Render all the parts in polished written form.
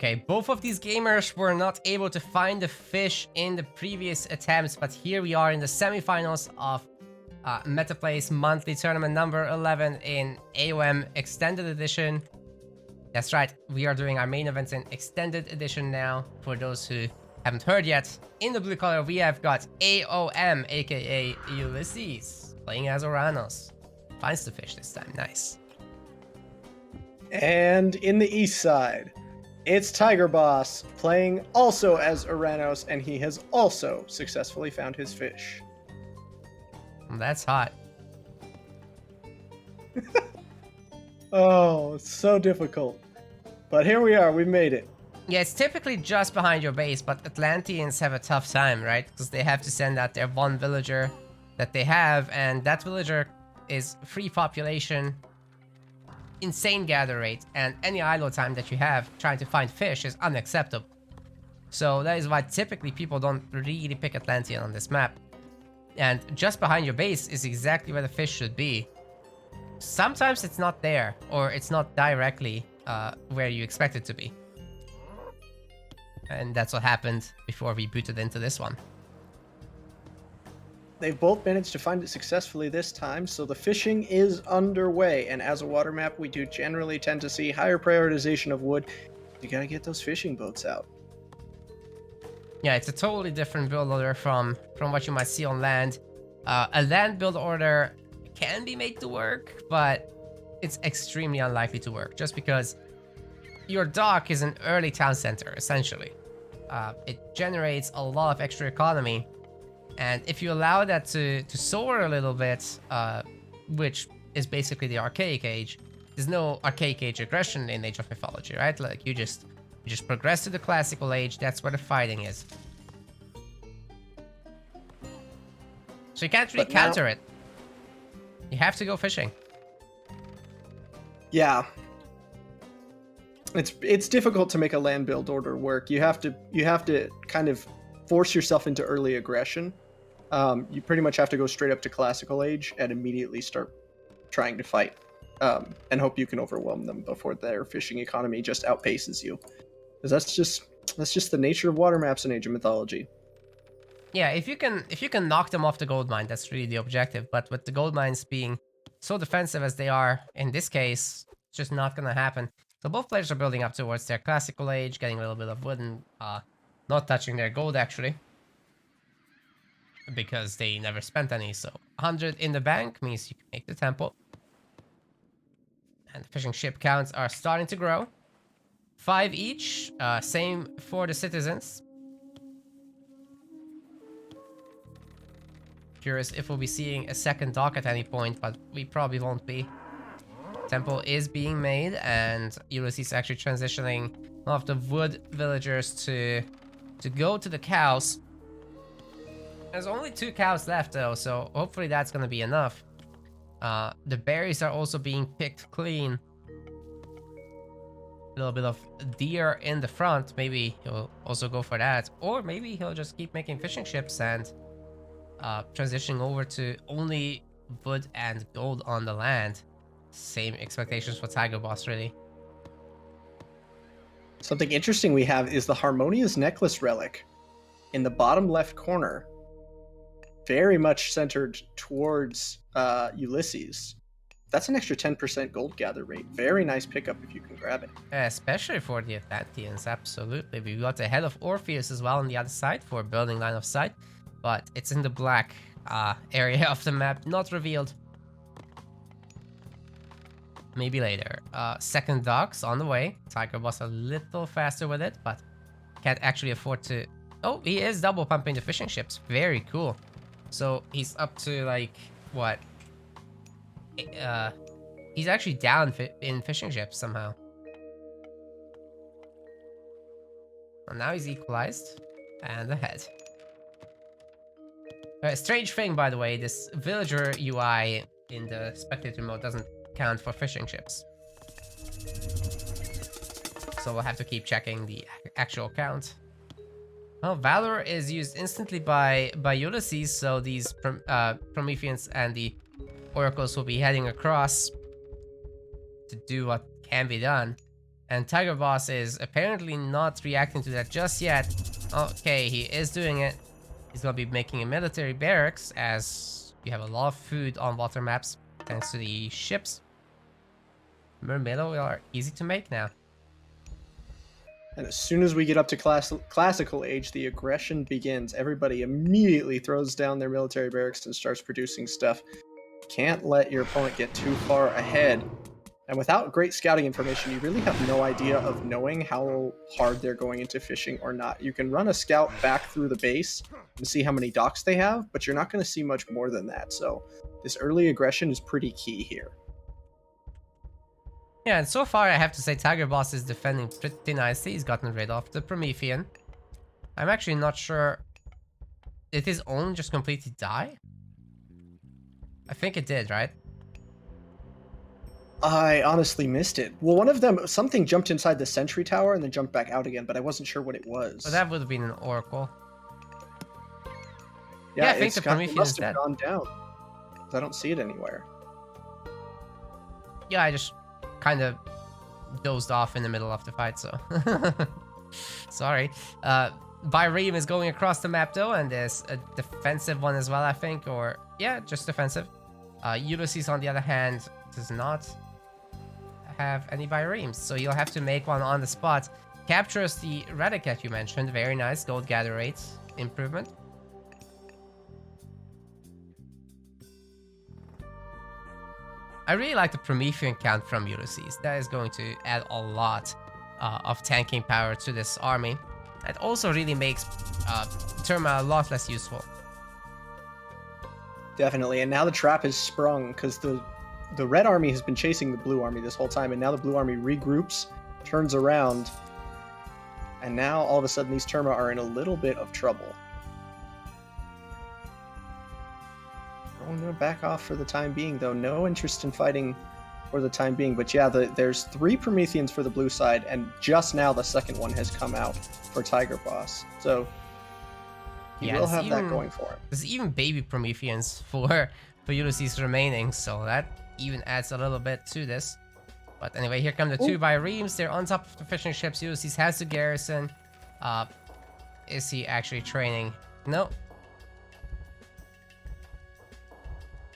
Okay, both of these gamers were not able to find the fish in the previous attempts, but here we are in the semifinals of MetaPlay's monthly tournament number 11 in AOM Extended Edition. That's right, we are doing our main events in Extended Edition now, for those who haven't heard yet. In the blue color, we have got AOM, aka Ulysses, playing as Oranos. Finds the fish this time, nice. And in the east side, it's Tigerboss, playing also as Oranos, and he has also successfully found his fish. That's hot. Oh, it's so difficult. But here we are, we made it. Yeah, it's typically just behind your base, but Atlanteans have a tough time, right? Because they have to send out their one villager that they have, and that villager is free population, insane gather rate, and any idle time that you have trying to find fish is unacceptable. So that is why typically people don't really pick Atlantean on this map. And just behind your base is exactly where the fish should be. Sometimes it's not there, or it's not directly where you expect it to be. And that's what happened before we booted into this one. They've both managed to find it successfully this time, so the fishing is underway. And as a water map, we do generally tend to see higher prioritization of wood. You gotta get those fishing boats out. Yeah, it's a totally different build order from what you might see on land. A land build order can be made to work, but it's extremely unlikely to work, just because your dock is an early town center, essentially. It generates a lot of extra economy, and if you allow that to soar a little bit, which is basically the Archaic Age, there's no Archaic Age aggression in Age of Mythology, right? Like, you just progress to the Classical Age, that's where the fighting is. So you can't really counter it. You have to go fishing. Yeah. It's difficult to make a land build order work. You have to kind of force yourself into early aggression. You pretty much have to go straight up to Classical Age and immediately start trying to fight, and hope you can overwhelm them before their fishing economy just outpaces you. Because that's just the nature of water maps in Age of Mythology. Yeah, if you can knock them off the gold mine, that's really the objective. But with the gold mines being so defensive as they are in this case, it's just not gonna happen. So both players are building up towards their Classical Age, getting a little bit of wood and not touching their gold, actually, because they never spent any. So 100 in the bank means you can make the temple. And the fishing ship counts are starting to grow. 5 each, same for the citizens. Curious if we'll be seeing a second dock at any point, but we probably won't be. Temple is being made, and Ulysses is actually transitioning one of the wood villagers to go to the cows. There's only 2 cows left though, so hopefully that's gonna be enough. The berries are also being picked clean. A little bit of deer in the front, maybe he'll also go for that. Or maybe he'll just keep making fishing ships and transitioning over to only wood and gold on the land. Same expectations for Tigerboss, really. Something interesting we have is the Harmonious Necklace relic in the bottom left corner, very much centered towards Ulysses. That's an extra 10% gold gather rate. Very nice pickup if you can grab it. Especially for the Atlanteans, absolutely. We got ahead of Orpheus as well on the other side for building line of sight, but it's in the black area of the map, not revealed. Maybe later. Second dock's on the way. Tigerboss a little faster with it, but can't actually afford to... Oh, he is double pumping the fishing ships. Very cool. So he's up to, like, what? He's actually down in fishing ships somehow. Well, now he's equalized and ahead. Strange thing, by the way, this villager UI in the spectator mode doesn't count for fishing ships. So we'll have to keep checking the actual count. Well, Valor is used instantly by Ulysses, so these Prometheans and the Oracles will be heading across to do what can be done. And Tigerboss is apparently not reacting to that just yet. Okay, he is doing it. He's gonna be making a military barracks as you have a lot of food on water maps thanks to the ships. Mermillo are easy to make now. And as soon as we get up to classical age, the aggression begins. Everybody immediately throws down their military barracks and starts producing stuff. Can't let your opponent get too far ahead. And without great scouting information, you really have no idea of knowing how hard they're going into fishing or not. You can run a scout back through the base and see how many docks they have, but you're not going to see much more than that. So this early aggression is pretty key here. Yeah, and so far I have to say Tigerboss is defending pretty nicely. He's gotten rid of the Promethean. I'm actually not sure. Did his own just completely die? I think it did, right? I honestly missed it. Well, one of them, something jumped inside the sentry tower and then jumped back out again, but I wasn't sure what it was. So that would have been an Oracle. Yeah, I think the Promethean is dead. Gone down. I don't see it anywhere. Yeah, I just kind of dozed off in the middle of the fight, so sorry. Byreem is going across the map though, and there's a defensive one as well, I think, or yeah, just defensive. Ulysses, on the other hand, does not have any Byreems, so you'll have to make one on the spot. Captures the Redicat you mentioned, very nice. Gold gather rate improvement. I really like the Promethean count from Ulysses. That is going to add a lot of tanking power to this army. It also really makes Terma a lot less useful. Definitely, and now the trap is sprung because the red army has been chasing the blue army this whole time, and now the blue army regroups, turns around, and now all of a sudden these Terma are in a little bit of trouble. I'm going to back off for the time being, though. No interest in fighting for the time being. But yeah, there's 3 Prometheans for the blue side, and just now the second one has come out for Tigerboss. So he will have that going for him. There's even baby Prometheans for Ulysses remaining, so that even adds a little bit to this. But anyway, here come the 2 Byreems. They're on top of the fishing ships. Ulysses has the garrison. Is he actually training? No.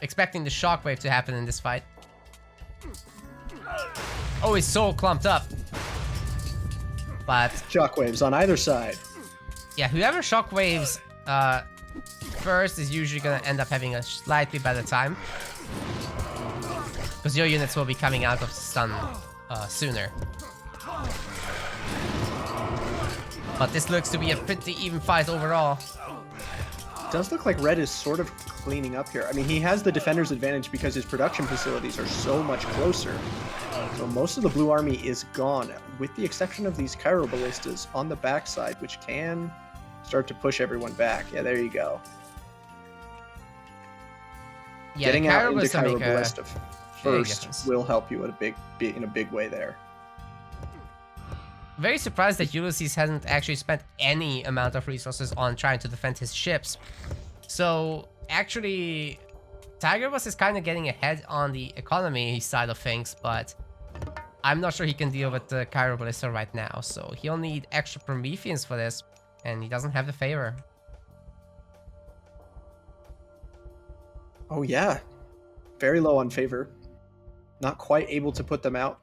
Expecting the shockwave to happen in this fight. Oh, he's so clumped up. But shockwaves on either side. Yeah, whoever shockwaves first is usually gonna end up having a slightly better time, because your units will be coming out of stun sooner. But this looks to be a pretty even fight overall. It does look like Red is sort of cleaning up here. I mean, he has the defender's advantage because his production facilities are so much closer. So most of the blue army is gone, with the exception of these Cairo ballistas on the backside, which can start to push everyone back. Yeah, there you go. Yeah, getting out into Cairo ballista first will help you in a big way there. Very surprised that Ulysses hasn't actually spent any amount of resources on trying to defend his ships. So actually, Tigerboss is kind of getting ahead on the economy side of things, but I'm not sure he can deal with the Cairo Ballista right now. So he'll need extra Prometheans for this, and he doesn't have the favor. Oh yeah, very low on favor. Not quite able to put them out.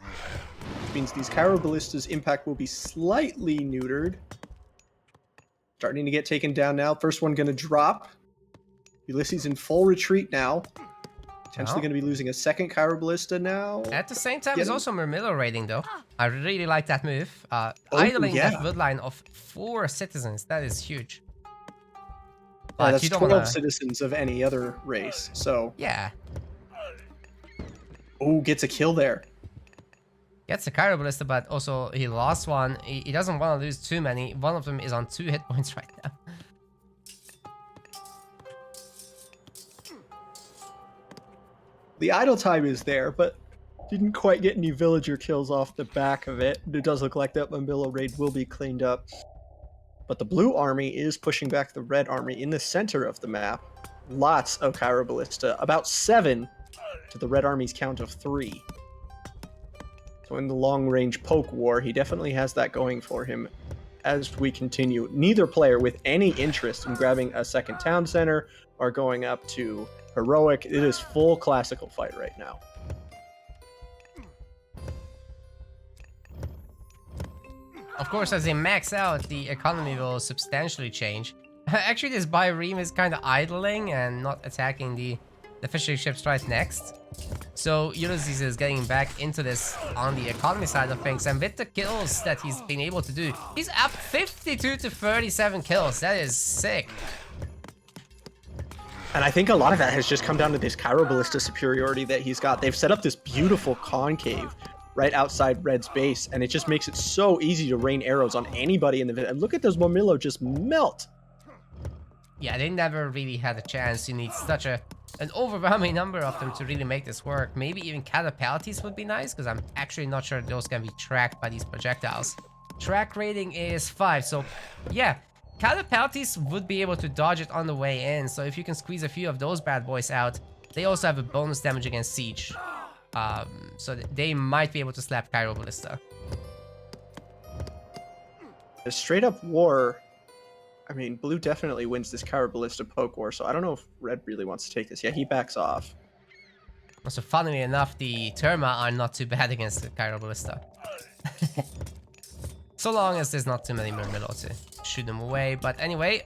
Which means these Cairo Ballista's impact will be slightly neutered. Starting to get taken down now. First one going to drop. Ulysses in full retreat now. Potentially going to be losing a second Cairo Ballista now. At the same time, he's also Mermillo raiding, though. I really like that move. Idling that woodline of 4 citizens. That is huge. That's 12 citizens of any other race, so... Yeah. Oh, gets a kill there. Gets a Cairo Ballista, but also he lost one. He doesn't want to lose too many. One of them is on 2 hit points right now. The idle time is there, but didn't quite get any villager kills off the back of it. It does look like that Mermillo raid will be cleaned up. But the blue army is pushing back the red army in the center of the map. Lots of Cairo Ballista, about 7 to the red army's count of 3. So in the long-range poke war, he definitely has that going for him as we continue. Neither player with any interest in grabbing a second town center or going up to heroic. It is full classical fight right now. Of course, as they max out, the economy will substantially change. Actually, this Byreme is kind of idling and not attacking the fishery ships right next. So Ulysses is getting back into this on the economy side of things, and with the kills that he's been able to do, he's up 52 to 37 kills. That is sick. And I think a lot of that has just come down to this Chiroballista superiority that he's got. They've set up this beautiful concave right outside Red's base, and it just makes it so easy to rain arrows on anybody in the village. And look at those Momillo just melt. Yeah, they never really had a chance. You need such an overwhelming number of them to really make this work. Maybe even Catapultes would be nice, because I'm actually not sure those can be tracked by these projectiles. Track rating is 5, so yeah, Catapultes would be able to dodge it on the way in, so if you can squeeze a few of those bad boys out, they also have a bonus damage against siege. So they might be able to slap Chiroballista. The straight up war, I mean, blue definitely wins this Chiroballista poke war, so I don't know if red really wants to take this. Yeah, he backs off. Also, funnily enough, the Terma are not too bad against the Chiroballista. So long as there's not too many Murmillo to shoot them away. But anyway,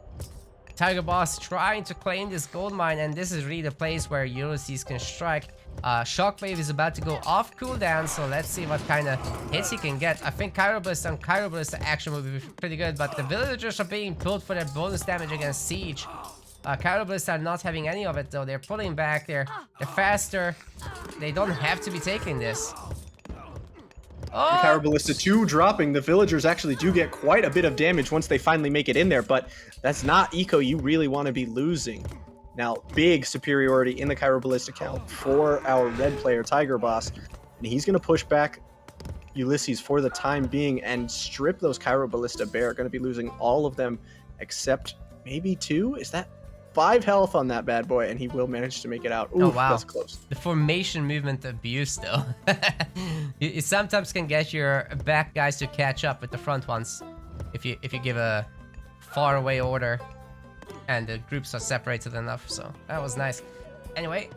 Tigerboss trying to claim this gold mine, and this is really the place where Ulysses can strike. Shockwave is about to go off cooldown, so let's see what kind of hits he can get. I think Chiroballista and Chiroballista action will be pretty good, but the villagers are being pulled for their bonus damage against siege. Chiroballista are not having any of it though. They're pulling back, they're faster. They don't have to be taking this. Oh! Chiroballista 2 dropping. The villagers actually do get quite a bit of damage once they finally make it in there, but that's not eco you really want to be losing. Now, big superiority in the Chiroballista count for our red player, Tigerboss. And he's going to push back Ulysses for the time being and strip those Chiroballista bare. Going to be losing all of them except maybe 2? Is that 5 health on that bad boy? And he will manage to make it out. Ooh, oh, wow. That's close. The formation movement abuse, though. You sometimes can get your back guys to catch up with the front ones if you give a far away order and the groups are separated enough. So that was nice. Anyway,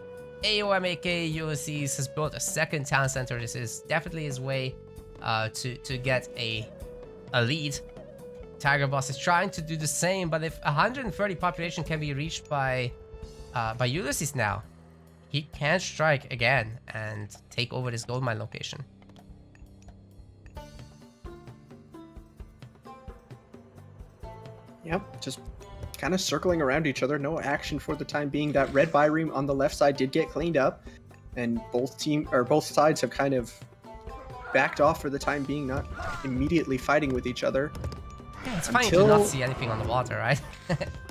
AOMAK Ulysses has built a second town center. This is definitely his way to get a lead. Tigerboss is trying to do the same, but if 130 population can be reached by Ulysses now, he can strike again and take over this gold mine location. Yep, just kind of circling around each other. No action for the time being. That red Byreme on the left side did get cleaned up, and both sides have kind of backed off for the time being, not immediately fighting with each other. Yeah, it's funny to not see anything on the water, right?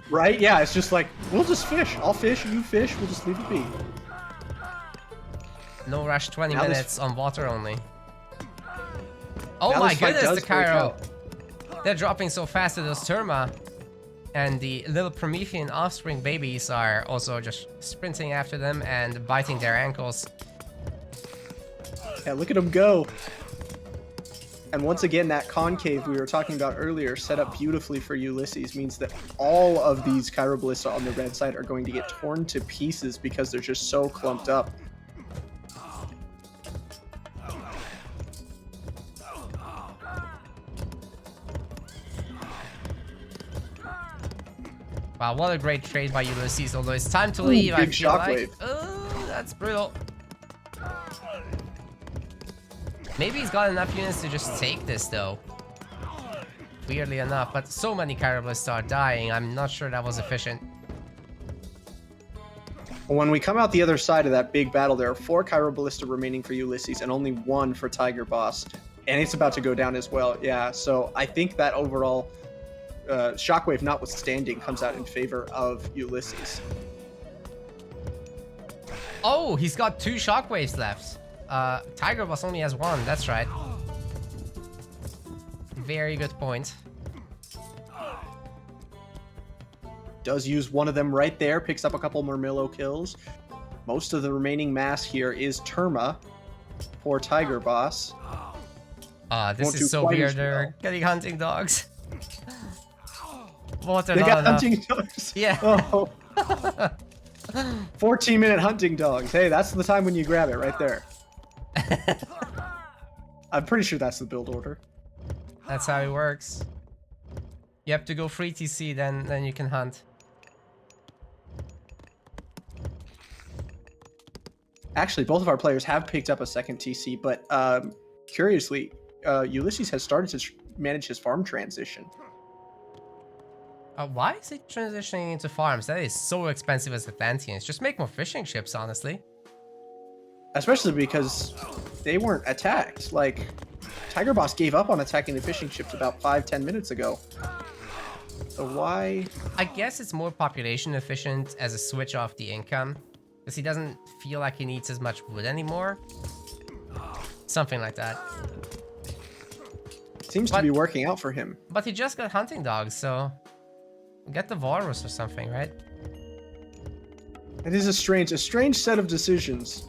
Right? Yeah, it's just like, we'll just fish. I'll fish, you fish, we'll just leave it be. No rush, 20 Now minutes on water only. Oh Now my this fight goodness, does the break Cairo. out. They're dropping so fast to those Terma. And the little Promethean offspring babies are also just sprinting after them and biting their ankles. Yeah, look at them go. And once again, that concave we were talking about earlier, set up beautifully for Ulysses, means that all of these Chiroballista on the red side are going to get torn to pieces because they're just so clumped up. Wow, what a great trade by Ulysses, although it's time to leave, I big feel shockwave. like. Oh, that's brutal. Maybe he's got enough units to just take this, though. Weirdly enough, but so many Chiroballista are dying, I'm not sure that was efficient. When we come out the other side of that big battle, there are 4 Chiroballista remaining for Ulysses and only 1 for Tigerboss. And it's about to go down as well, yeah. So I think that overall, Shockwave notwithstanding, comes out in favor of Ulysses. Oh, he's got 2 Shockwaves left. Tigerboss only has 1, that's right. Very good point. Does use one of them right there, picks up a couple Murmillo kills. Most of the remaining mass here is Terma for Tigerboss. This Won't is do so quite weird. as They're well. getting hunting dogs. Water They not got enough. hunting dogs. Yeah. Oh. 14-minute hunting dogs. Hey, that's the time when you grab it right there. I'm pretty sure that's the build order. That's how it works. You have to go free TC, then you can hunt. Actually, both of our players have picked up a second TC, but curiously, Ulysses has started to manage his farm transition. Why is it transitioning into farms? That is so expensive as Atlanteans. Just make more fishing ships, honestly. Especially because they weren't attacked. Like, Tigerboss gave up on attacking the fishing ships about 5-10 minutes ago. So why? I guess it's more population efficient as a switch off the income. Because he doesn't feel like he needs as much wood anymore. Something like that. Seems to be working out for him. But he just got hunting dogs, so... Get the walrus or something, right? It is a strange set of decisions.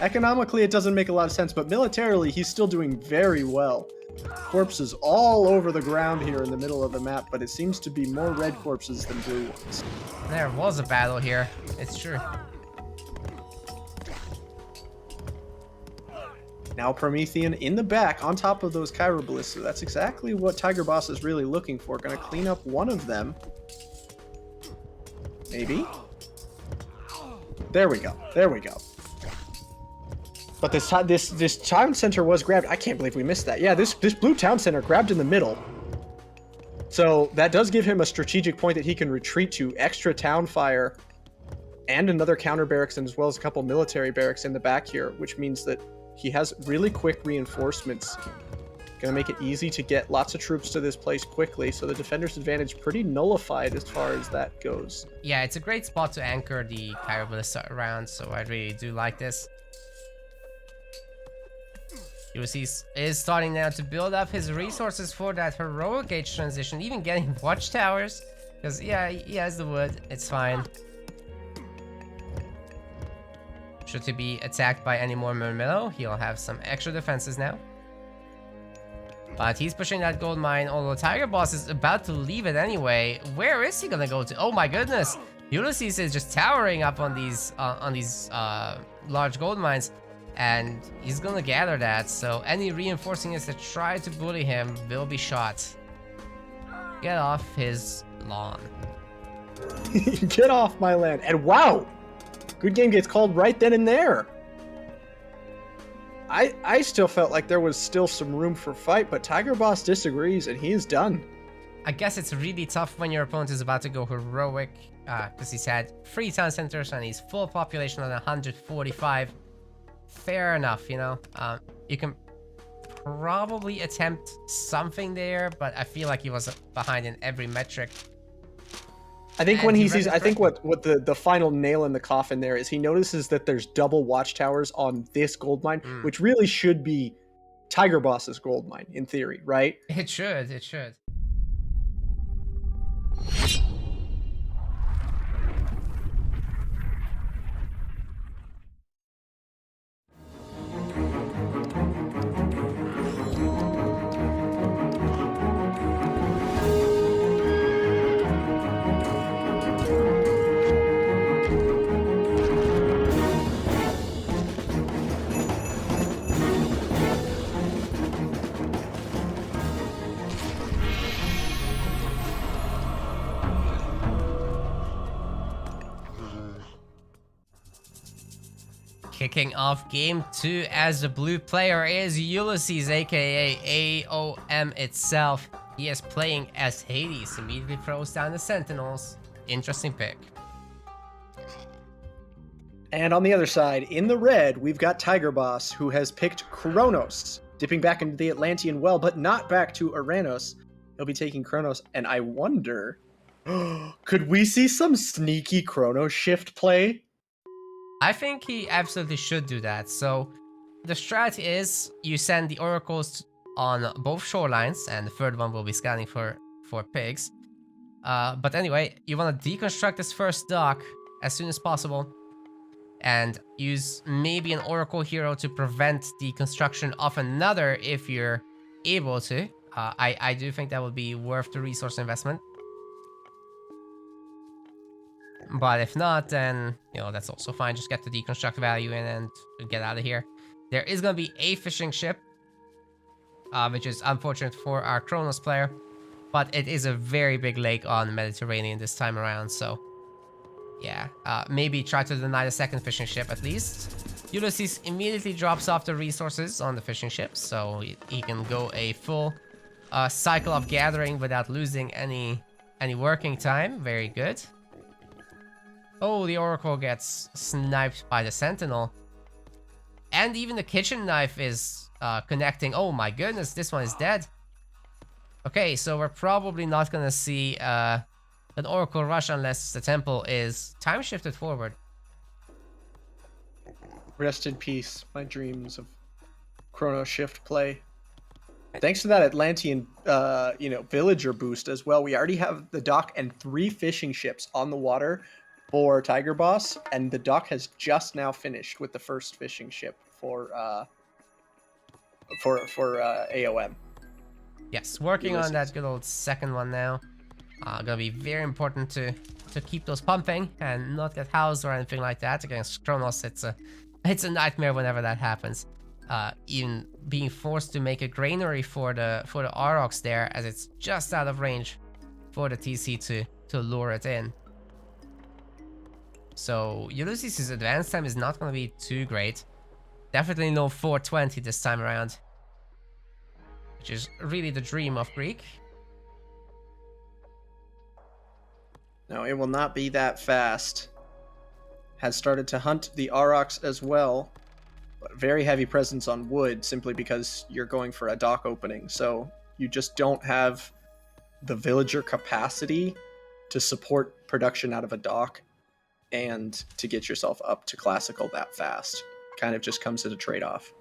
Economically, it doesn't make a lot of sense, but militarily, he's still doing very well. Corpses all over the ground here in the middle of the map, but it seems to be more red corpses than blue ones. There was a battle here. It's true. Now Promethean in the back on top of those Kyro Ballista. That's exactly what Tigerboss is really looking for. Gonna clean up one of them. Maybe? There we go. There we go. But this town center was grabbed. I can't believe we missed that. Yeah, this blue town center grabbed in the middle. So that does give him a strategic point that he can retreat to. Extra town fire and another counter barracks, and as well as a couple military barracks in the back here, which means that he has really quick reinforcements. Gonna make it easy to get lots of troops to this place quickly, so the defender's advantage pretty nullified as far as that goes. Yeah, it's a great spot to anchor the Kyro Ballista around, so I really do like this. Ulysses is starting now to build up his resources for that heroic age transition, even getting watchtowers, because yeah, he has the wood, it's fine. Should he be attacked by any more Murmillo, he'll have some extra defenses now. But he's pushing that gold mine, although Tigerboss is about to leave it anyway. Where is he gonna go to? Oh my goodness! Ulysses is just towering up on these large gold mines, and he's gonna gather that. So any reinforcing units that try to bully him will be shot. Get off his lawn. Get off my land! And wow! Good game gets called right then and there. I still felt like there was still some room for fight, but Tigerboss disagrees, and he is done. I guess it's really tough when your opponent is about to go heroic, because he's had 3 town centers and he's full population on 145. Fair enough, you know. You can probably attempt something there, but I feel like he was behind in every metric. I think when he sees, I think what the final nail in the coffin there is he notices that there's double watchtowers on this gold mine, which really should be Tigerboss's gold mine in theory, right? It should, it should. Kicking off game 2 as the blue player is Ulysses, aka AOM itself. He is playing as Hades, immediately throws down the Sentinels. Interesting pick. And on the other side, in the red, we've got Tigerboss, who has picked Kronos, dipping back into the Atlantean well, but not back to Aranos. He'll be taking Kronos, and I wonder, could we see some sneaky Kronos shift play? I think he absolutely should do that. So the strat is you send the oracles on both shorelines, and the third one will be scanning for pigs. But anyway, you want to deconstruct this first dock as soon as possible, and use maybe an oracle hero to prevent the construction of another if you're able to, I do think that would be worth the resource investment. But if not, then, you know, that's also fine. Just get the deconstruct value in and get out of here. There is going to be a fishing ship, which is unfortunate for our Kronos player. But it is a very big lake on the Mediterranean this time around, so yeah. Maybe try to deny the second fishing ship at least. Ulysses immediately drops off the resources on the fishing ships, so he can go a full cycle of gathering without losing any working time. Very good. Oh, the Oracle gets sniped by the Sentinel. And even the kitchen knife is connecting. Oh my goodness, this one is dead. Okay, so we're probably not gonna see an Oracle rush unless the temple is time shifted forward. Rest in peace, my dreams of Chrono Shift play. Thanks to that Atlantean, villager boost as well. We already have the dock and 3 fishing ships on the water for Tigerboss, and the dock has just now finished with the first fishing ship for AOM. Yes, working Ulysses. on that good old second one now. Gonna be very important to keep those pumping and not get housed or anything like that. Against Kronos, it's a nightmare whenever that happens. Even being forced to make a granary for the Aurochs there, as it's just out of range for the TC to lure it in. So Ulysses' advance time is not gonna be too great. Definitely no 420 this time around, which is really the dream of Greek. No, it will not be that fast. Has started to hunt the Aurochs as well, but very heavy presence on wood simply because you're going for a dock opening. So you just don't have the villager capacity to support production out of a dock and to get yourself up to classical that fast. Kind of just comes at a trade-off.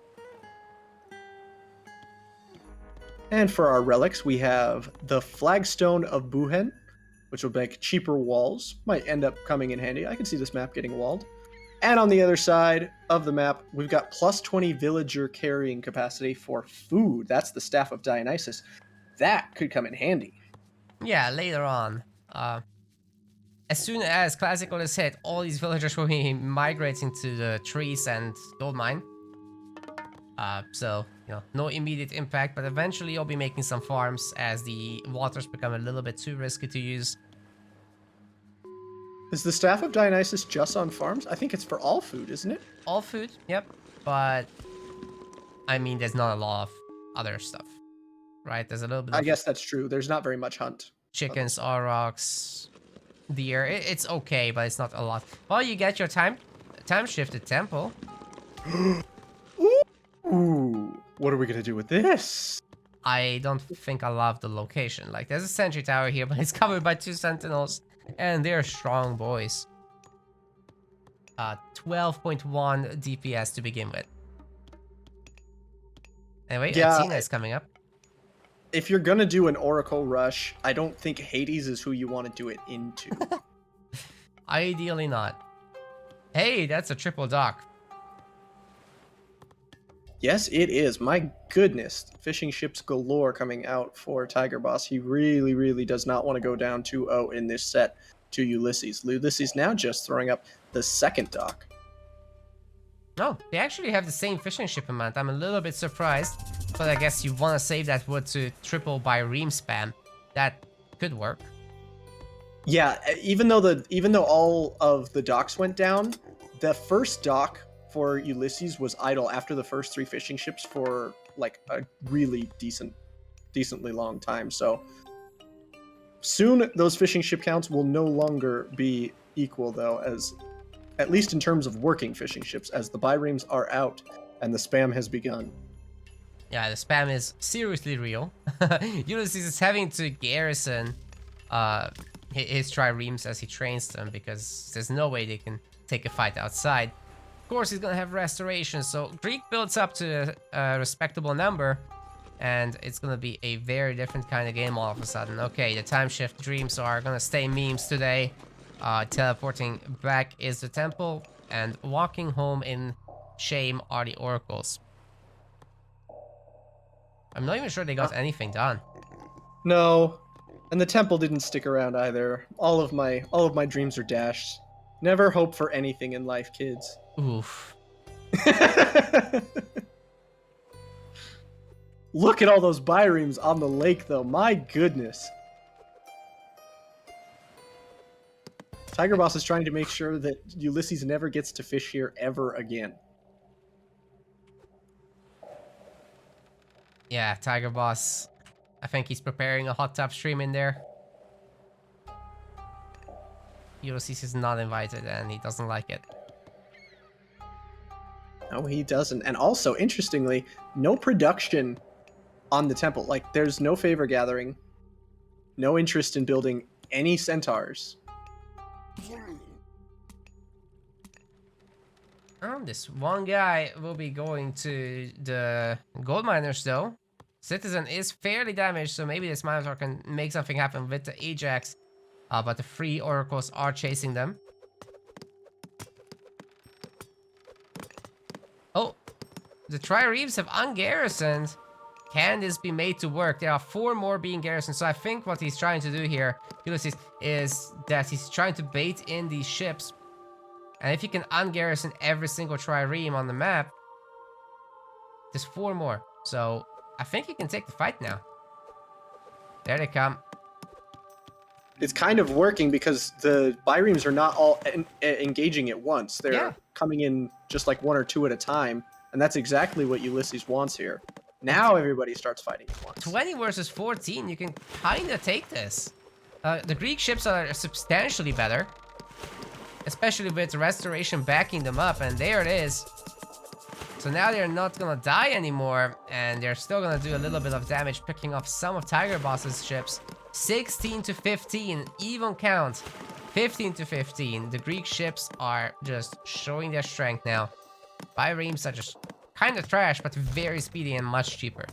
And for our relics, we have the Flagstone of Buhen, which will make cheaper walls. Might end up coming in handy. I can see this map getting walled. And on the other side of the map, we've got plus 20 villager carrying capacity for food. That's the Staff of Dionysus. That could come in handy. Yeah, later on. As soon as classical is hit, all these villagers will be migrating to the trees and gold mine. So, you know, no immediate impact, but eventually you'll be making some farms as the waters become a little bit too risky to use. Is the Staff of Dionysus just on farms? I think it's for all food, isn't it? All food, yep. But, I mean, there's not a lot of other stuff, right? There's a little bit of I guess that's true. There's not very much hunt. chickens, aurochs, deer. It's okay, but it's not a lot. Well, you get your time shifted temple. Ooh, what are we gonna do with this? I don't think I love the location. Like, there's a sentry tower here, but it's covered by 2 sentinels, and they're strong boys. 12.1 DPS to begin with. Anyway, Yeah, Athena is coming up. If you're gonna do an Oracle rush, I don't think Hades is who you want to do it into. Ideally not. Hey, that's a triple dock. Yes, it is. My goodness. Fishing ships galore coming out for Tigerboss. He really, really does not want to go down 2-0 in this set to Ulysses. Ulysses now just throwing up the second dock. Oh, they actually have the same fishing ship amount. I'm a little bit surprised, but I guess you want to save that wood to triple by ream spam. That could work. Yeah, even though all of the docks went down, the first dock for Ulysses was idle after the first 3 fishing ships for like a really decently long time. So soon those fishing ship counts will no longer be equal, though, as at least in terms of working fishing ships, as the bireams are out and the spam has begun. Yeah, the spam is seriously real. Ulysses is having to garrison his triremes as he trains them, because there's no way they can take a fight outside. Of course, he's gonna have restoration, so Greek builds up to a respectable number, and it's gonna be a very different kind of game all of a sudden. Okay, the time shift dreams are gonna stay memes today. Teleporting back is the temple, and walking home in shame are the oracles. I'm not even sure they got anything done. No, and the temple didn't stick around either. All of my dreams are dashed. Never hope for anything in life, kids. Oof. Look at all those biremes on the lake, though. My goodness. Tigerboss is trying to make sure that Ulysses never gets to fish here ever again. Yeah, Tigerboss. I think he's preparing a hot tub stream in there. Ulysses is not invited and he doesn't like it. No, he doesn't. And also, interestingly, no production on the temple. Like, there's no favor gathering, no interest in building any centaurs. This one guy will be going to the gold miners though. Citizen is fairly damaged, so maybe this Minotaur can make something happen with the Ajax. But the 3 oracles are chasing them. Oh, the Triremes have ungarrisoned. Can this be made to work? There are 4 more being garrisoned, so I think what he's trying to do here, Ulysses, is that he's trying to bait in these ships. And if you can ungarrison every single trireme on the map, there's 4 more. So I think he can take the fight now. There they come. It's kind of working because the biremes are not all engaging at once. They're coming in just like 1 or 2 at a time. And that's exactly what Ulysses wants here. Now everybody starts fighting at once. 20 versus 14, you can kind of take this. The Greek ships are substantially better. Especially with Restoration backing them up, and there it is. So now they're not gonna die anymore, and they're still gonna do a little bit of damage, picking off some of Tigerboss's ships. 16 to 15, even count. 15 to 15. The Greek ships are just showing their strength now. Biremes are just kind of trash, but very speedy and much cheaper.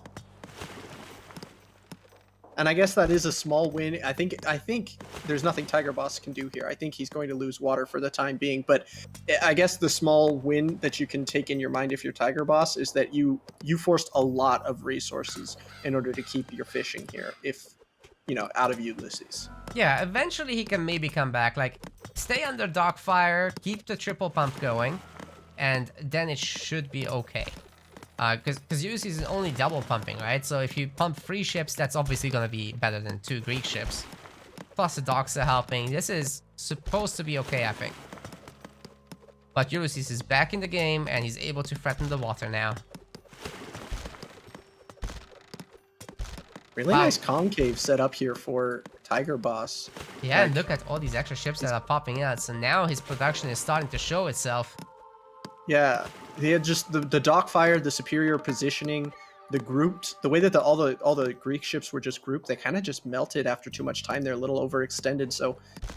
And I guess that is a small win. I think there's nothing Tigerboss can do here. I think he's going to lose water for the time being. But I guess the small win that you can take in your mind if you're Tigerboss is that you forced a lot of resources in order to keep your fishing here. If out of Ulysses. Yeah, eventually he can maybe come back. Like, stay under Dockfire, keep the triple pump going, and then it should be okay. Because Ulysses is only double pumping, right? So if you pump 3 ships, that's obviously going to be better than 2 Greek ships. Plus the docks are helping. This is supposed to be okay, I think. But Ulysses is back in the game, and he's able to threaten the water now. Really nice concave set up here for Tigerboss. Yeah, and look at all these extra ships that are popping out. So now his production is starting to show itself. Yeah, he had just the Dockfire, the superior positioning, the way that all the Greek ships were just grouped. They kind of just melted after too much time. They're a little overextended, so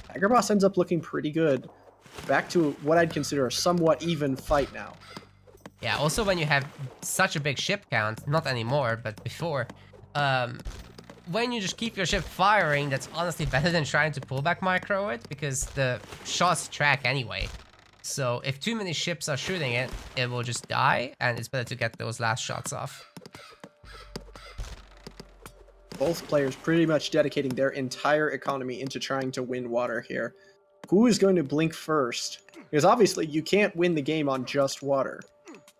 Tigerboss ends up looking pretty good. Back to what I'd consider a somewhat even fight now. Yeah, also when you have such a big ship count, not anymore, but before, when you just keep your ship firing, that's honestly better than trying to pull back micro it, because the shots track anyway. So if too many ships are shooting it, it will just die, and it's better to get those last shots off. Both players pretty much dedicating their entire economy into trying to win water here. Who is going to blink first? Because obviously you can't win the game on just water.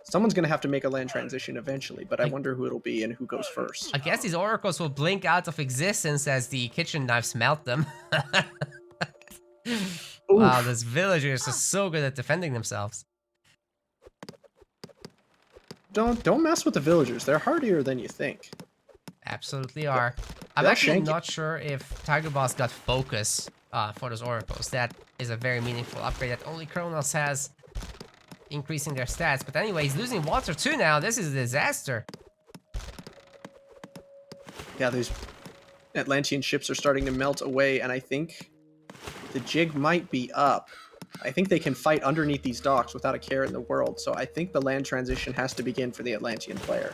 Someone's going to have to make a land transition eventually, but I wonder who it'll be and who goes first. I guess these oracles will blink out of existence as the kitchen knives melt them. Wow, those villagers are so good at defending themselves. Don't mess with the villagers. They're hardier than you think. Absolutely are. I'm actually not sure if Tigerboss got focus for those oracles. That is a very meaningful upgrade that only Kronos has, increasing their stats. But anyway, he's losing water too now. This is a disaster. Yeah, these Atlantean ships are starting to melt away, and I think the jig might be up. I think they can fight underneath these docks without a care in the world, so I think the land transition has to begin for the Atlantean player.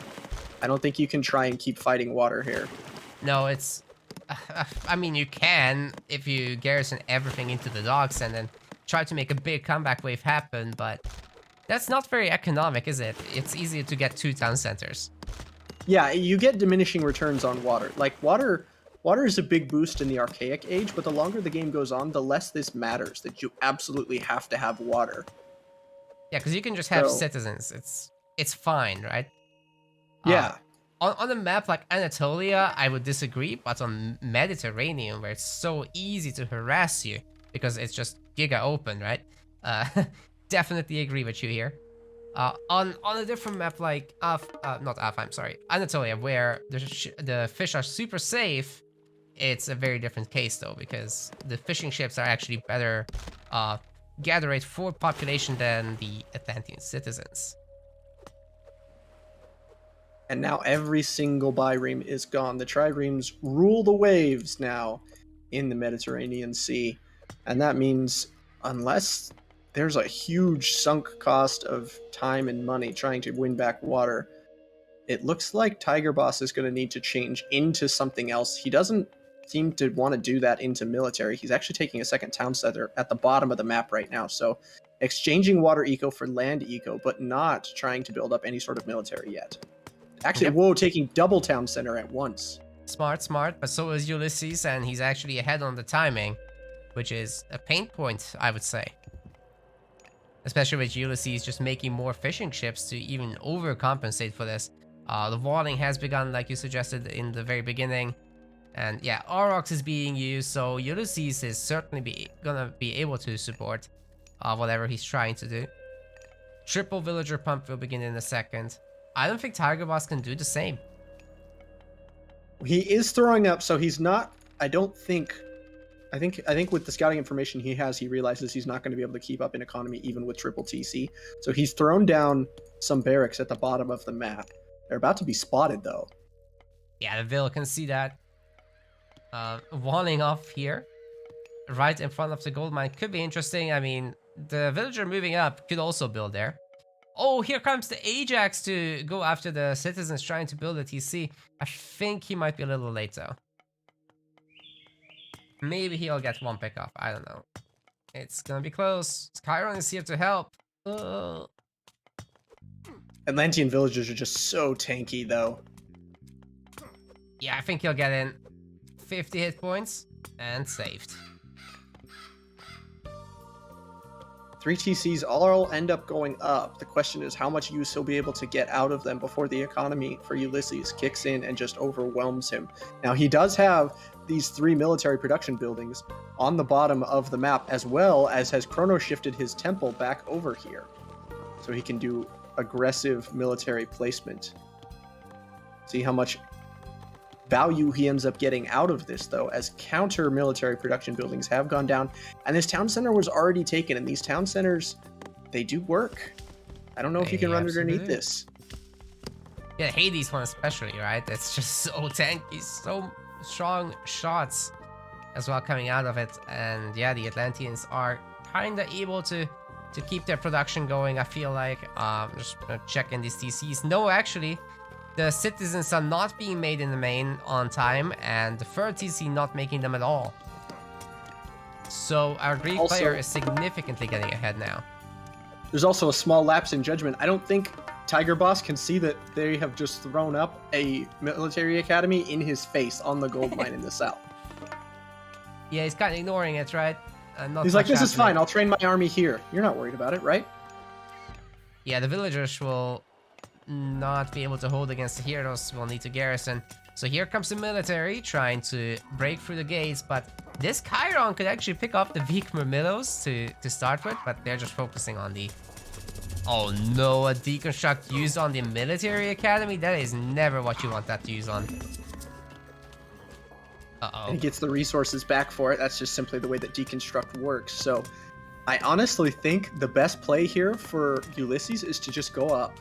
I don't think you can try and keep fighting water here. No, it's... I mean, you can if you garrison everything into the docks and then try to make a big comeback wave happen, but that's not very economic, is it? It's easier to get 2 town centers. Yeah, you get diminishing returns on water. Like water is a big boost in the Archaic Age, but the longer the game goes on, the less this matters, that you absolutely have to have water. Yeah, because you can just have So, citizens. It's fine, right? Uh, yeah. on a map like Anatolia, I would disagree, but on Mediterranean, where it's so easy to harass you because it's just giga open, right? Uh, definitely agree with you here. On a different map like not I'm sorry, Anatolia, where the fish are super safe, it's a very different case though, because the fishing ships are actually better gather rate for population than the Atlantean citizens. And now every single bireme is gone. The triremes rule the waves now in the Mediterranean Sea. And that means unless there's a huge sunk cost of time and money trying to win back water, it looks like Tigerboss is going to need to change into something else. He doesn't seem to want to do that into military. He's actually taking a second town center at the bottom of the map right now. So exchanging water eco for land eco, but not trying to build up any sort of military yet. Actually, Yep. whoa, taking double town center at once. Smart, but so is Ulysses, and he's actually ahead on the timing, which is a pain point, I would say. Especially with Ulysses just making more fishing ships to even overcompensate for this. The wadding has begun, like you suggested in the very beginning. And yeah, Aurochs is being used, so Ulysses is certainly gonna be able to support whatever he's trying to do. Triple villager pump will begin in a second. I don't think Tigerboss can do the same. He is throwing up, so he's not. I think with the scouting information he has, he realizes he's not going to be able to keep up in economy even with triple TC. So he's thrown down some barracks at the bottom of the map. They're about to be spotted though. Yeah, the Vil can see that. Walling off here, right in front of the gold mine, could be interesting. I mean, the villager moving up could also build there. Oh, here comes the Ajax to go after the citizens trying to build a TC. I think he might be a little late though. Maybe he'll get one pick off. I don't know. It's gonna be close. Chiron is here to help. Atlantean villagers are just so tanky though. Yeah, I think he'll get in 50 hit points and saved. 3 TCs all end up going up. The question is how much use he'll be able to get out of them before the economy for Ulysses kicks in and just overwhelms him. Now, he does have these 3 military production buildings on the bottom of the map, as well as has chrono shifted his temple back over here. So he can do aggressive military placement. See how much value he ends up getting out of this, though, as counter military production buildings have gone down, and this town center was already taken, and these town centers, they do work. I don't know if you can run underneath this. Yeah, Hades one especially, right? It's just so tanky, so strong shots as well coming out of it, and yeah, the Atlanteans are kind of able to keep their production going, I feel like. Just gonna check in these TCs. No, actually, the citizens are not being made in the main on time, and the third TC not making them at all. So our Greek player is significantly getting ahead now. There's also a small lapse in judgment. I don't think Tigerboss can see that they have just thrown up a military academy in his face on the gold mine in the south. Yeah, he's kind of ignoring it, right? He's like, this is fine, I'll train my army here. You're not worried about it, right? Yeah, the villagers will not be able to hold against the heroes. We'll need to garrison. So here comes the military trying to break through the gates, but this Chiron could actually pick up the weak Myrmidons to start with, but they're just focusing on the... Oh no, a deconstruct used on the military academy? That is never what you want that to use on. Uh-oh. And he gets the resources back for it. That's just simply the way that deconstruct works. So I honestly think the best play here for Ulysses is to just go up.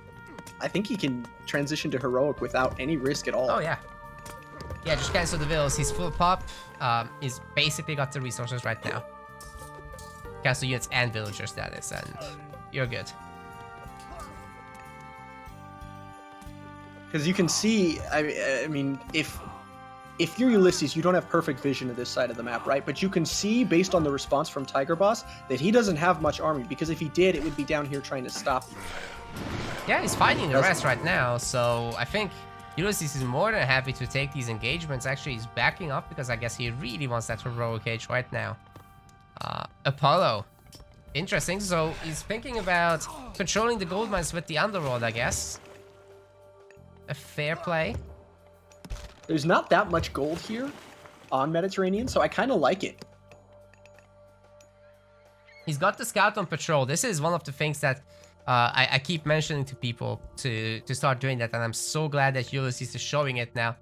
I think he can transition to heroic without any risk at all. Oh yeah. Yeah, just cancel the vills. He's full pop. He's basically got the resources right now. Cancel units and villager status, and you're good. Because you can see, I mean, if you're Ulysses, you don't have perfect vision of this side of the map, right? But you can see, based on the response from Tigerboss, that he doesn't have much army, because if he did, it would be down here trying to stop you. Yeah, he's fighting the rest right now, so I think Ulysses is more than happy to take these engagements. Actually, he's backing up because I guess he really wants that heroic age right now. Apollo. Interesting. So he's thinking about controlling the gold mines with the underworld, I guess. A fair play. There's not that much gold here on Mediterranean, so I kind of like it. He's got the scout on patrol. This is one of the things that I keep mentioning to people to start doing that, and I'm so glad that Ulysses is showing it now.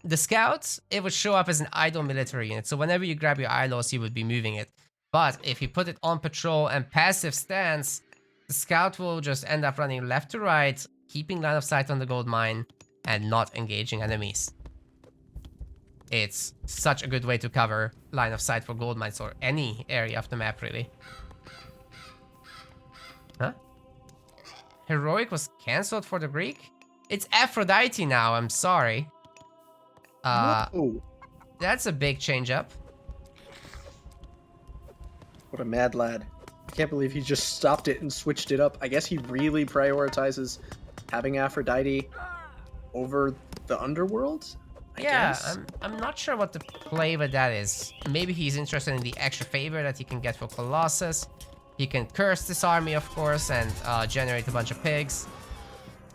The scouts, it would show up as an idle military unit, so whenever you grab your idols, you would be moving it. But if you put it on patrol and passive stance, the scout will just end up running left to right, keeping line of sight on the gold mine, and not engaging enemies. It's such a good way to cover line of sight for gold mines or any area of the map, really. Huh? Heroic was cancelled for the Greek? It's Aphrodite now, I'm sorry. Whoa. That's a big change up. What a mad lad. I can't believe he just stopped it and switched it up. I guess he really prioritizes having Aphrodite over the underworld? I guess. I'm not sure what the play with that is. Maybe he's interested in the extra favor that he can get for Colossus. He can curse this army, of course, and generate a bunch of pigs.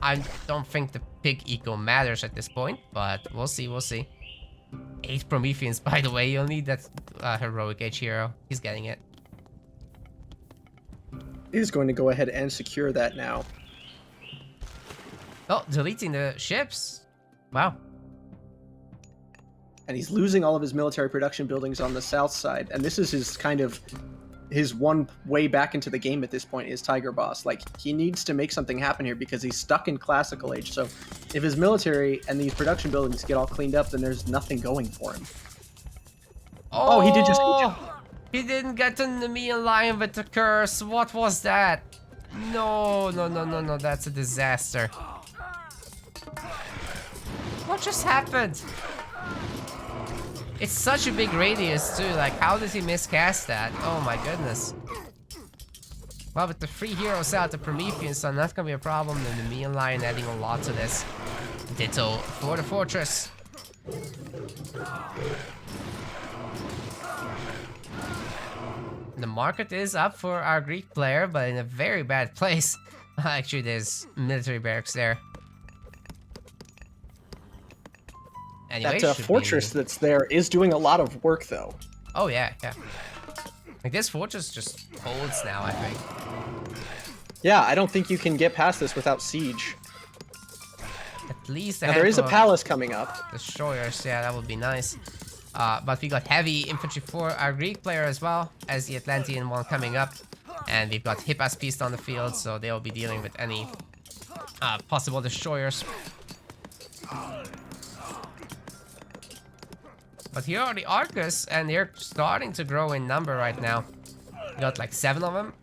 I don't think the pig eco matters at this point, but we'll see, we'll see. 8 Prometheans, by the way. You'll need that heroic age hero. He's getting it. He's going to go ahead and secure that now. Oh, deleting the ships. Wow. And he's losing all of his military production buildings on the south side. And this is his kind of his one way back into the game at this point is Tigerboss. Like, he needs to make something happen here because he's stuck in classical age. So if his military and these production buildings get all cleaned up, then there's nothing going for him. Oh, he did just... He didn't get the Nemean Lion with the curse. What was that? No, no, no, no, no. That's a disaster. What just happened? It's such a big radius too. Like, how did he miscast that? Oh my goodness. Well, with the 3 heroes out, the Promethean Sun, that's gonna be a problem. The Nemean Lion adding a lot to this. Ditto for the fortress. The market is up for our Greek player, but in a very bad place. Actually, there's military barracks there. Anyway, that fortress that's there is doing a lot of work, though. Oh, yeah, yeah. Like, this fortress just holds now, I think. Yeah, I don't think you can get past this without siege. At least now, there is a palace coming up. Destroyers, yeah, that would be nice. But we got heavy infantry for our Greek player as well, as the Atlantean one coming up. And we've got Hippa's Beast on the field, so they'll be dealing with any possible destroyers. But here are the Arcus, and they're starting to grow in number right now. We got like 7 of them.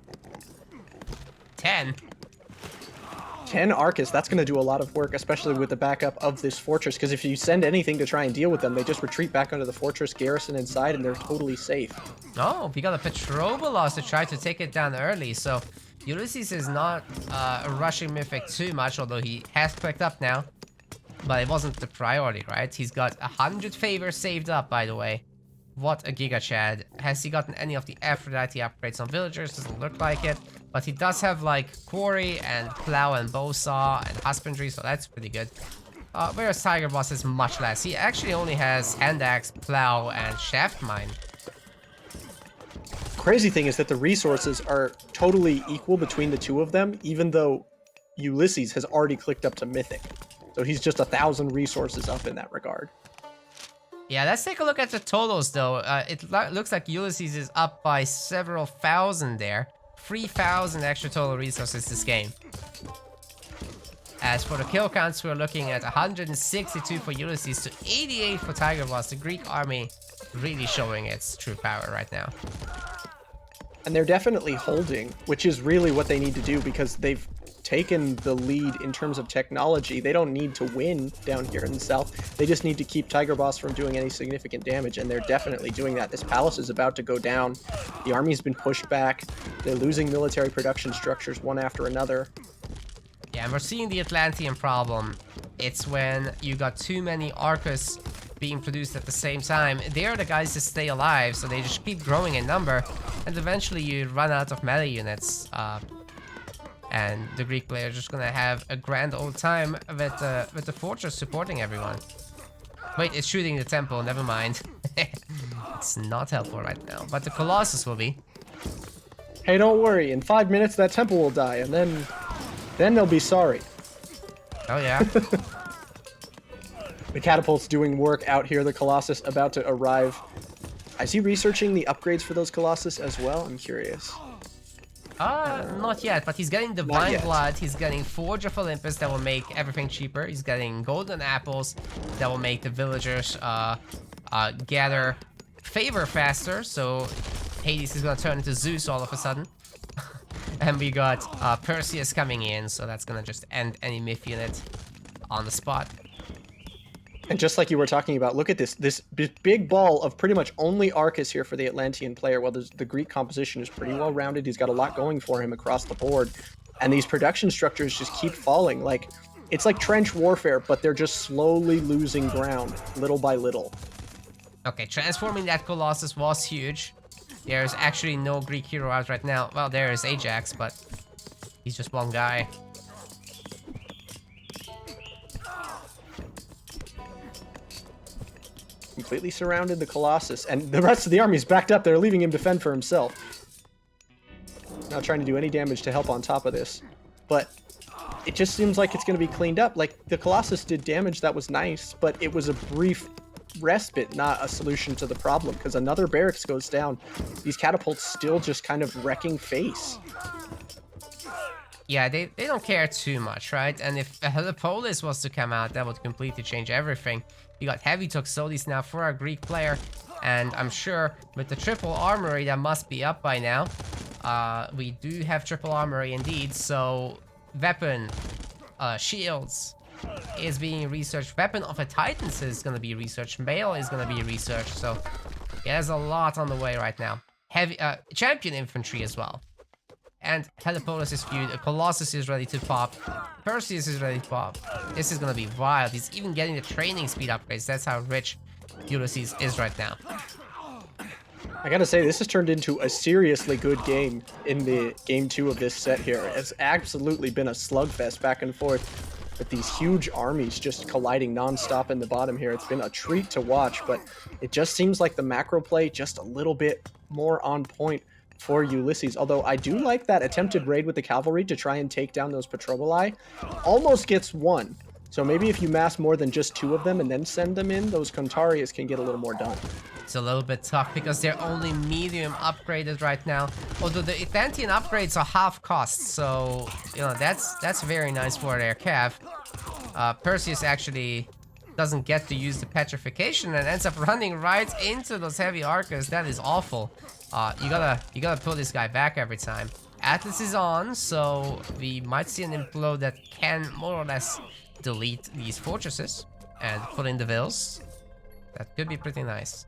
10. 10 Arcus, that's going to do a lot of work, especially with the backup of this fortress, because if you send anything to try and deal with them, they just retreat back under the fortress, garrison inside, and they're totally safe. Oh, we got a Petrobolos to try to take it down early, so Ulysses is not rushing Mythic too much, although he has clicked up now. But it wasn't the priority, right? He's got 100 favors saved up, by the way. What a Giga Chad. Has he gotten any of the Aphrodite upgrades on villagers? Doesn't look like it. But he does have, like, Quarry and Plow and Bowsaw and Husbandry, so that's pretty good. Whereas Tigerboss is much less. He actually only has Hand Axe, Plow, and Shaft Mine. Crazy thing is that the resources are totally equal between the two of them, even though Ulysses has already clicked up to Mythic. So he's just 1,000 resources up in that regard. Yeah, let's take a look at the totals, though. It looks like Ulysses is up by several thousand there. 3,000 extra total resources this game. As for the kill counts, we're looking at 162 for Ulysses to 88 for Tigerboss. The Greek army really showing its true power right now. And they're definitely holding, which is really what they need to do because they've taken the lead in terms of technology. They don't need to win down here in the south. They just need to keep Tigerboss from doing any significant damage, and they're definitely doing that. This palace is about to go down. The army's been pushed back. They're losing military production structures one after another. Yeah, and we're seeing the Atlantean problem It's when you got too many Arcus being produced at the same time. They are the guys that stay alive, so they just keep growing in number, and eventually you run out of melee units. And the Greek player is just gonna have a grand old time with the fortress supporting everyone. Wait, it's shooting the temple, never mind. It's not helpful right now, but the Colossus will be. Hey, don't worry. In 5 minutes, that temple will die, and then they'll be sorry. Oh yeah. The catapult's doing work out here. The Colossus about to arrive. Is he researching the upgrades for those Colossus as well? I'm curious. Not yet, but he's getting Divine Blood, he's getting Forge of Olympus that will make everything cheaper, he's getting Golden Apples that will make the villagers gather favor faster, so Hades is gonna turn into Zeus all of a sudden. And we got Perseus coming in, so that's gonna just end any myth unit on the spot. And just like you were talking about, look at this big ball of pretty much only Arcus here for the Atlantean player. Well, the Greek composition is pretty well rounded. He's got a lot going for him across the board. And these production structures just keep falling. Like, it's like trench warfare, but they're just slowly losing ground, little by little. Okay, transforming that Colossus was huge. There's actually no Greek hero out right now. Well, there is Ajax, but he's just one guy. Completely surrounded the Colossus, and the rest of the army's backed up. They're leaving him defend for himself. Not trying to do any damage to help on top of this, but it just seems like it's going to be cleaned up. Like, the Colossus did damage that was nice, but it was a brief respite, not a solution to the problem, because another barracks goes down. These catapults still just kind of wrecking face. Yeah, they don't care too much, right? And if Helipolis was to come out, that would completely change everything. You got heavy Toxotes now for our Greek player, and I'm sure with the triple armory that must be up by now. We do have triple armory indeed, so weapon, shields is being researched. Weapon of a Titans is going to be researched. Mail is going to be researched, so yeah, there's a lot on the way right now. Heavy champion infantry as well. And Helipolis is feud, a Colossus is ready to pop, Perseus is ready to pop. This is gonna be wild. He's even getting the training speed upgrades. That's how rich Ulysses is right now. I gotta say, this has turned into a seriously good game in the game 2 of this set here. It's absolutely been a slugfest back and forth with these huge armies just colliding non-stop in the bottom here. It's been a treat to watch, but it just seems like the macro play just a little bit more on point for Ulysses, although I do like that attempted raid with the cavalry to try and take down those Petroboli. Almost gets one. So maybe if you mass more than just 2 of them and then send them in, those Contarius can get a little more done. It's a little bit tough because they're only medium upgraded right now. Although the Atlantean upgrades are half cost, so you know that's very nice for their cav. Perseus actually doesn't get to use the petrification and ends up running right into those heavy archers. That is awful. You gotta pull this guy back every time. Atlas is on, so we might see an implode that can more or less delete these fortresses and put in the vills. That could be pretty nice.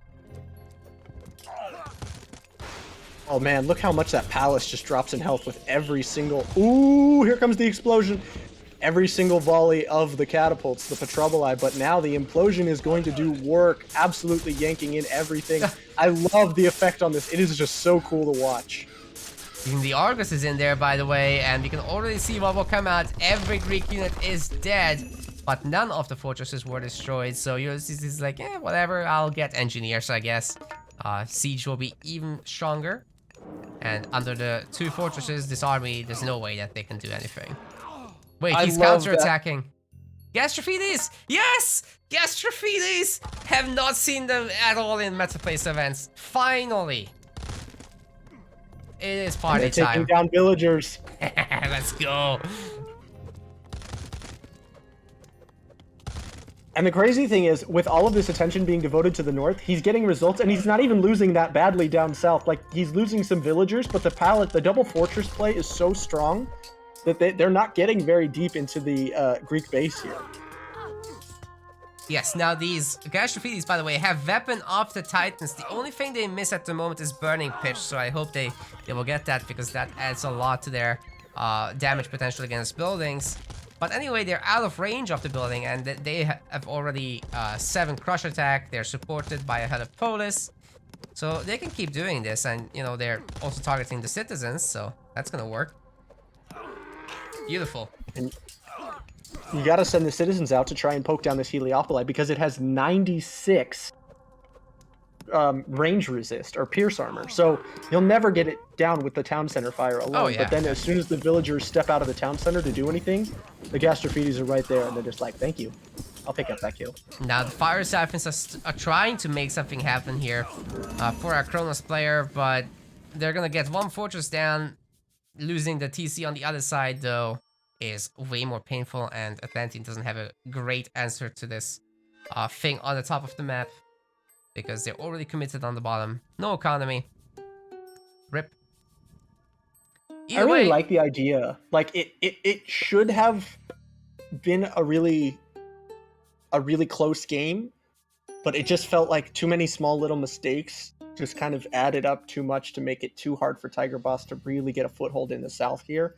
Oh man, look how much that palace just drops in health with every single... Ooh, here comes the explosion. Every single volley of the catapults, the Petroboli, but now the implosion is going to do work, absolutely yanking in everything. I love the effect on this. It is just so cool to watch. Even the Argus is in there, by the way, and we can already see what will come out. Every Greek unit is dead, but none of the fortresses were destroyed, so Ulysses is like, eh, whatever, I'll get engineers, I guess. Siege will be even stronger, and under the 2 fortresses, this army, there's no way that they can do anything. Wait, he's counter-attacking. Gastrophiles! Yes! Gastrophiles! Have not seen them at all in Metaplace events. Finally! It is party time. They're taking down villagers. Let's go. And the crazy thing is, with all of this attention being devoted to the north, he's getting results, and he's not even losing that badly down south. Like, he's losing some villagers, but the double fortress play is so strong that they're not getting very deep into the Greek base here. Yes, now these Gastrophiles, by the way, have Weapon of the Titans. The only thing they miss at the moment is Burning Pitch, so I hope they will get that, because that adds a lot to their damage potential against buildings. But anyway, they're out of range of the building, and they have already 7 crush attack. They're supported by a head of Polis. So they can keep doing this, and you know, they're also targeting the citizens, so that's gonna work. Beautiful. And you gotta send the citizens out to try and poke down this Heliopolis because it has 96 range resist or pierce armor. So you'll never get it down with the town center fire alone. Oh, yeah. But then as soon as the villagers step out of the town center to do anything, the Gastrophedes are right there and they're just like, thank you. I'll pick up that kill. Now the Fire Siphons are trying to make something happen here for our Kronos player, but they're gonna get 1 fortress down. Losing the TC on the other side, though, is way more painful, and Atlantean doesn't have a great answer to this thing on the top of the map, because they're already committed on the bottom. No economy. Rip. I really like the idea. Like, it should have been a really close game, but it just felt like too many small little mistakes just kind of added up too much to make it too hard for Tigerboss to really get a foothold in the south here.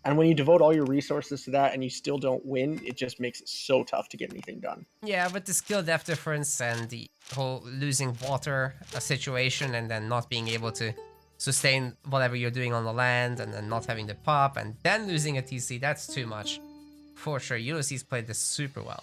And when you devote all your resources to that and you still don't win, it just makes it so tough to get anything done. Yeah, with the skill depth difference and the whole losing water situation and then not being able to sustain whatever you're doing on the land and then not having the pop and then losing a TC, that's too much. For sure, Ulysses played this super well.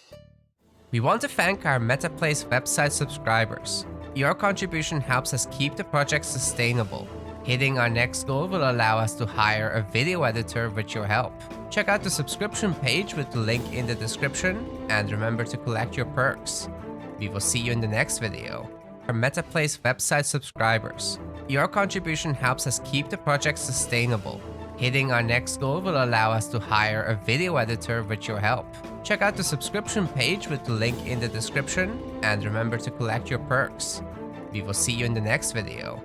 We want to thank our MetaPlace website subscribers. Your contribution helps us keep the project sustainable. Hitting our next goal will allow us to hire a video editor with your help. Check out the subscription page with the link in the description, and remember to collect your perks. We will see you in the next video. Our MetaPlace website subscribers. Your contribution helps us keep the project sustainable. Hitting our next goal will allow us to hire a video editor with your help. Check out the subscription page with the link in the description, and remember to collect your perks. We will see you in the next video.